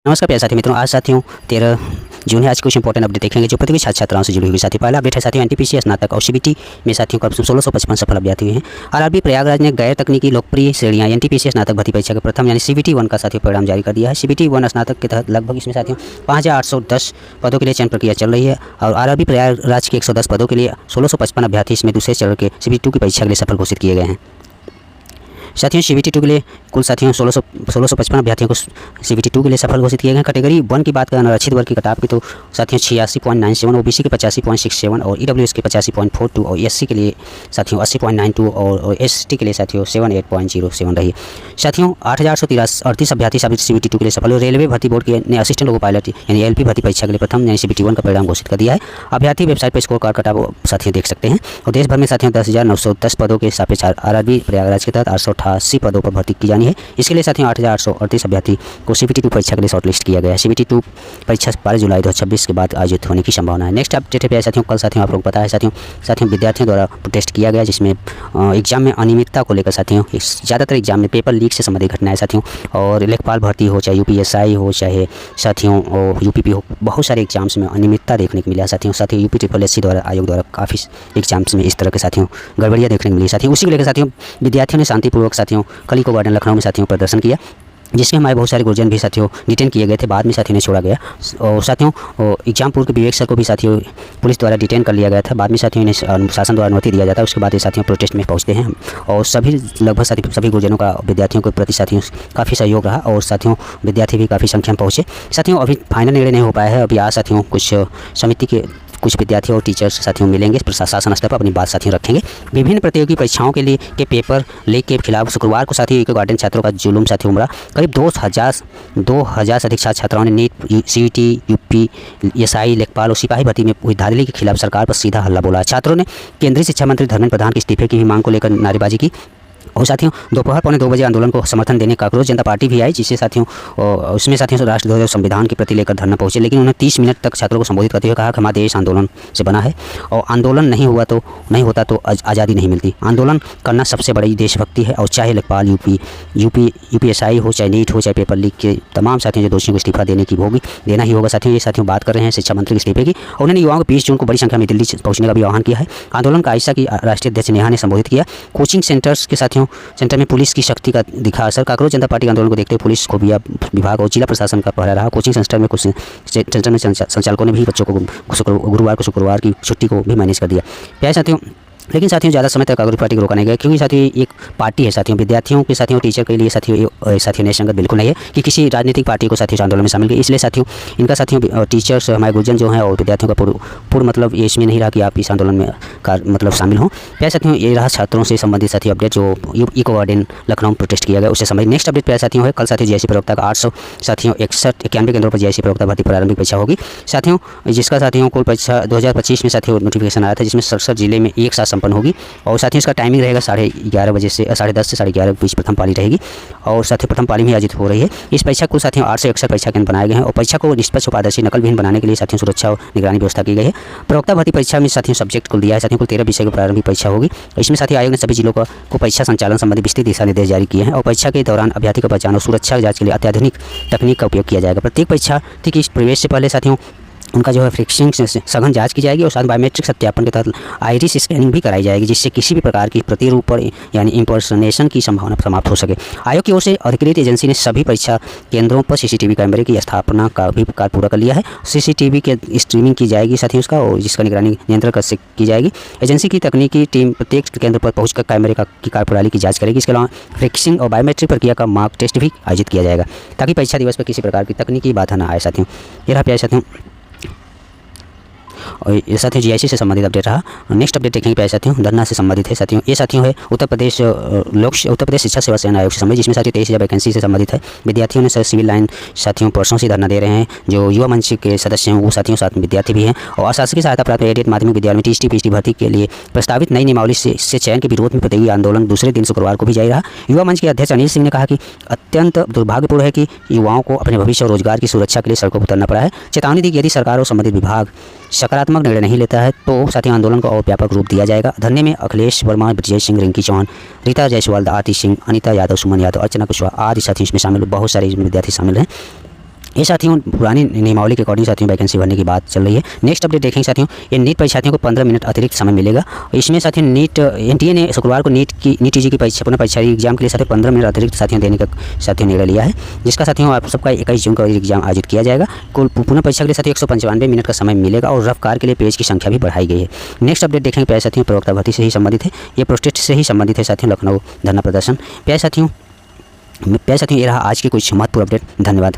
नमस्कार प्यारे साथी मित्रों, आज साथियों 13 जून है। आज कुछ इंपॉर्टेंट अपडेट देखेंगे जो प्रतियोगी छात्र छात्राओं से जुड़ी हुई साथी। पहला अपडेट है साथियों एनटीपीसी स्नातक और सीबीटी में साथियों करीब 1655 सफल अभ्यर्थी हुए हैं। आरआरबी प्रयागराज ने गैर तकनीकी लोकप्रिय श्रेणियां एनटीपीसी स्नातक भर्ती परीक्षा के प्रथम यानी सीबीटी 1 का साथियों परिणाम जारी कर दिया है। सीबीटी 1 स्नातक के तहत लगभग इसमें साथियों 5810 पदों के लिए चयन प्रक्रिया चल रही है और आरआरबी प्रयागराज के 110 पदों के लिए 1655 अभ्यर्थी इसमें दूसरे चरण के सीबीटी 2 की परीक्षा के लिए सफल घोषित किए गए हैं। साथियों सीबीटी 2 के लिए कुल साथियों 1655 अभ्यर्थियों को सीबीटी 2 के लिए सफल घोषित किए गए हैं। कैटेगरी 1 की बात करें आरक्षित वर्ग की कटाव की तो साथियों 86.97, ओबीसी के 85.67 और ईडब्ल्यूएस के 85.42 और एससी के लिए साथियों 80.92 और एसटी के लिए साथियों 78.07 रही। साथियों 8,838 अभ्यर्थी सीबीटी 2 के लिए सफल हुए। रेलवे भर्ती बोर्ड ने असिस्टेंट लोको पायलट यानी एलपी भर्ती परीक्षा के लिए प्रथम यानी सीबीटी 1 का परिणाम घोषित कर दिया है। अभ्यर्थी वेबसाइट पर स्कोर कार्ड कटाव साथियों देख सकते हैं। और देश भर में साथियों 10,910 पदों के सापेक्ष आरआरबी प्रयागराज के तहत 888 पदों पर भर्ती की जानी है। इसके लिए साथियों 8,838 अभ्यर्थी को सीबीटी 2 परीक्षा के लिए शॉर्टलिस्ट किया गया है। सीबीटी 2 परीक्षा 12 जुलाई 2026 के बाद आयोजित होने की संभावना है। नेक्स्ट अपडेट है साथियों, कल साथियों आप लोगों को पता है साथियों विद्यार्थियों द्वारा प्रोटेस्ट किया गया जिसमें एग्जाम में अनियमितता को लेकर साथियों ज़्यादातर एग्जाम में पेपर लीक से संबंधित घटनाएं साथियों और लेखपाल भर्ती हो चाहे यूपीएसआई हो चाहे साथियों यूपीपी हो, बहुत सारे एग्जाम्स में अनियमितता देखने को मिला। साथियों यूपीएससी द्वारा आयोग द्वारा काफ़ी एग्जाम्स में इस तरह के साथियों गड़बड़ियाँ देखने को मिली। साथियों उसी को लेकर साथियों विद्यार्थियों ने शांतिपूर्वक साथियों कलिको गार्डन लखनऊ में साथियों प्रदर्शन किया जिसमें हमारे बहुत सारे गुरुजन भी साथियों डिटेन किए गए थे। बाद में साथियों ने छोड़ा गया और साथियों एग्जाम पूर्व के विवेक सर को भी साथियों पुलिस द्वारा डिटेन कर लिया गया था। बाद में साथियों ने शासन द्वारा अनुमति दिया जाता है। उसके बाद ये साथियों प्रोटेस्ट में पहुंचते हैं और सभी लगभग साथियों सभी गुरुजनों का विद्यार्थियों के प्रति साथियों काफ़ी सहयोग रहा और साथियों विद्यार्थी भी काफ़ी संख्या में पहुँचे। साथियों अभी फाइनल निर्णय नहीं हो पाया है। अभी आज साथियों कुछ समिति के कुछ विद्यार्थी और टीचर्स साथियों मिलेंगे, प्रशासन स्तर पर अपनी बात साथियों रखेंगे। विभिन्न प्रतियोगी परीक्षाओं के लिए के पेपर लीक के खिलाफ शुक्रवार को साथियों इको गार्डन छात्रों का जुलूम साथियों उमड़ा। करीब 2,000 से अधिक छात्राओं ने नीट, सीईटी, यूपीएसआई, लेखपाल और सिपाही भर्ती में हुई धांधली के खिलाफ सरकार पर सीधा हल्ला बोला। छात्रों ने केंद्रीय शिक्षा मंत्री धर्मेंद्र प्रधान के इस्तीफे की मांग को लेकर नारेबाजी की और साथियों दोपहर 1:45 बजे आंदोलन को समर्थन देने कांग्रेस जनता पार्टी भी आई जिससे साथियों उसमें साथियों राष्ट्रध्वज और संविधान के प्रति लेकर धरना पहुंचे। लेकिन उन्होंने 30 मिनट तक छात्रों को संबोधित करते हुए कहा कि हमारा देश आंदोलन से बना है और आंदोलन नहीं होता तो आज़ादी नहीं मिलती। आंदोलन करना सबसे बड़ी देशभक्ति है और चाहे लेखपाल यूपीएसआई हो चाहे नीट हो चाहे पेपर लीक के तमाम साथियों जो दोषियों को इस्तीफा देना ही होगा। साथियों ये साथियों बात कर रहे हैं शिक्षा मंत्री के इस्तीफे की। उन्होंने युवाओं को 20 जून को बड़ी संख्या में दिल्ली पहुंचने का भी आह्वान किया है। आंदोलन का आयशा की राष्ट्रीय अध्यक्ष नेहा ने संबोधित किया। कोचिंग सेंटर्स के साथियों सेंटर में पुलिस की शक्ति का दिखा असर। कांग्रेस जनता पार्टी के आंदोलन को देखते हुए पुलिस खुफिया विभाग और जिला प्रशासन का पहरा रहा। कोचिंग सेंटर में कुछ सेंटर में संचालकों ने भी बच्चों को शुक्रवार की छुट्टी को भी मैनेज कर दिया। प्यारे साथियों लेकिन साथियों ज़्यादा समय तक कांग्रेस पार्टी को रोका नहीं गया क्योंकि साथियों एक पार्टी है साथियों विद्यार्थियों के साथियों टीचर के लिए साथियों न्याय संगत बिल्कुल नहीं है कि किसी राजनीतिक पार्टी को साथियों आंदोलन में शामिल किया। इसलिए साथियों इनका साथियों टीचर्स हमारे गुरुजन जो हैं और विद्यार्थियों का पूर्ण मतलब ये इसमें नहीं रहा कि आप इस आंदोलन में मतलब शामिल हों। प्यारे साथियों ये रहा छात्रों से संबंधित साथियों अपडेट जो इको गार्डन लखनऊ में प्रोटेस्ट किया गया उससे संबंधित। नेक्स्ट अपडेट प्यारे साथियों है कल साथियों जेएससी प्रवक्ता का 800 साथियों 91 केंद्रों पर जेएससी प्रवक्ता भर्ती प्रारंभिक परीक्षा होगी साथियों जिसका साथियों कुल परीक्षा 2025 में साथियों नोटिफिकेशन आया था जिसमें 67 जिले में एक साथ संपन्न होगी और साथियों इसका टाइमिंग रहेगा 11:30 बजे से 10:30 से 11:30 के बीच प्रथम पाली रहेगी और साथियों प्रथम पाली में आयोजित हो रही है। इस परीक्षा को साथियों 861 परीक्षा केंद्र बनाए गए हैं और परीक्षा को निष्पक्ष पारदर्शी नकलविहीन बनाने के लिए साथियों सुरक्षा और निगरानी व्यवस्था की गई है। प्रवक्ता भर्ती परीक्षा में साथियों सब्जेक्ट कुल दिया है साथियों कुल 13 विषय की प्रारंभिक परीक्षा होगी। इसमें साथियों आयोग ने सभी जिलों को परीक्षा संचालन संबंधी विस्तृत दिशा निर्देश जारी किए हैं और परीक्षा के दौरान अभ्यर्थी का पहचान और सुरक्षा जांच के लिए अत्याधुनिक तकनीक का उपयोग किया जाएगा। प्रत्येक परीक्षार्थी की प्रवेश से पहले साथियों उनका जो है फ्रिक्सिंग सघन जांच की जाएगी और साथ बायोमेट्रिक सत्यापन के तहत आइरिस स्कैनिंग भी कराई जाएगी जिससे किसी भी प्रकार की प्रतिरूप यानी इम्पर्सनेशन की संभावना समाप्त हो सके। आयोग की ओर से अधिकृत एजेंसी ने सभी परीक्षा केंद्रों पर सीसीटीवी कैमरे की स्थापना का भी कार्य पूरा कर लिया है। सीसीटीवी के स्ट्रीमिंग की जाएगी साथियों उसका और जिसका निगरानी नियंत्रण कैसे की जाएगी। एजेंसी की तकनीकी टीम प्रत्येक केंद्र पर पहुंचकर कैमरे की कार्यप्रणाली की जाँच करेगी। इसके अलावा फ्रिक्सिंग और बायोमेट्रिक प्रक्रिया का मार्क टेस्ट भी आयोजित किया जाएगा ताकि परीक्षा दिवस पर किसी प्रकार की तकनीकी बाधा न आए। साथियों ये रहा प्यारे साथियों और ये साथियों जीआईसी से संबंधित अपडेट रहा। नेक्स्ट अपडेट देखेंगे प्यारे साथियों धरना से संबंधित है साथियों। ये साथियों है उत्तर प्रदेश शिक्षा सेवा चयन आयोग से संबंधित जिसमें साथियों 23,000 वैकेंसी से संबंधित है। विद्यार्थियों ने सिविल लाइन साथियों परसों से धरना दे रहे हैं। जो युवा मंच के सदस्य हैं वो साथियों साथ विद्यार्थी भी हैं और अशासकीय सहायता प्राप्त एडेड माध्यमिक विद्यालय में टीएसटी पीएचडी भर्ती के लिए प्रस्तावित नई नियमावली से चयन के विरोध में प्रतियोगी आंदोलन दूसरे दिन शुक्रवार को भी जारी रहा। युवा मंच के अध्यक्ष अनिल सिंह ने कहा कि अत्यंत दुर्भाग्यपूर्ण है कि युवाओं को अपने भविष्य और रोजगार की सुरक्षा के लिए सड़कों पर उतरना पड़ा है। चेतावनी दी कि यदि सरकार और संबंधित विभाग सकारात्मक निर्णय नहीं लेता है तो साथियों आंदोलन को और व्यापक रूप दिया जाएगा। धरने में अखिलेश वर्मा, विजय सिंह, रिंकी चौहान, रीता जायसवाल, आरती सिंह, अनिता यादव, सुमन यादव, अर्चना कुशवाहा आदि साथियों इसमें शामिल बहुत सारे विद्यार्थी शामिल हैं। ये साथियों पुरानी नियमावली के अकॉर्डिंग साथियों वैकेंसी भरने की बात चल रही है। नेक्स्ट अपडेट देखेंगे साथियों, ये नीट परीक्षार्थियों को 15 मिनट अतिरिक्त समय मिलेगा। इसमें साथियों नीट एनटीए ने शुक्रवार को नीट यूजी की परीक्षा पुनः परीक्षा एग्जाम के लिए साथियों 15 मिनट अतिरिक्त साथियों देने का साथियों निर्णय लिया है, जिसका साथियों आप सबका 21 जून को एग्जाम आयोजित किया जाएगा। कुल पुनः परीक्षा के लिए साथियों 195 मिनट का समय मिलेगा और रफ कार के लिए पेज की संख्या भी बढ़ाई गई है। नेक्स्ट अपडेट देखेंगे प्यारे साथियों, प्रवक्ता भर्ती से ही संबंधित है, ये प्रोटेस्ट से ही संबंधित है साथियों, लखनऊ धरना प्रदर्शन। प्यारे साथियों ये रहा आज की कुछ महत्वपूर्ण अपडेट। धन्यवाद।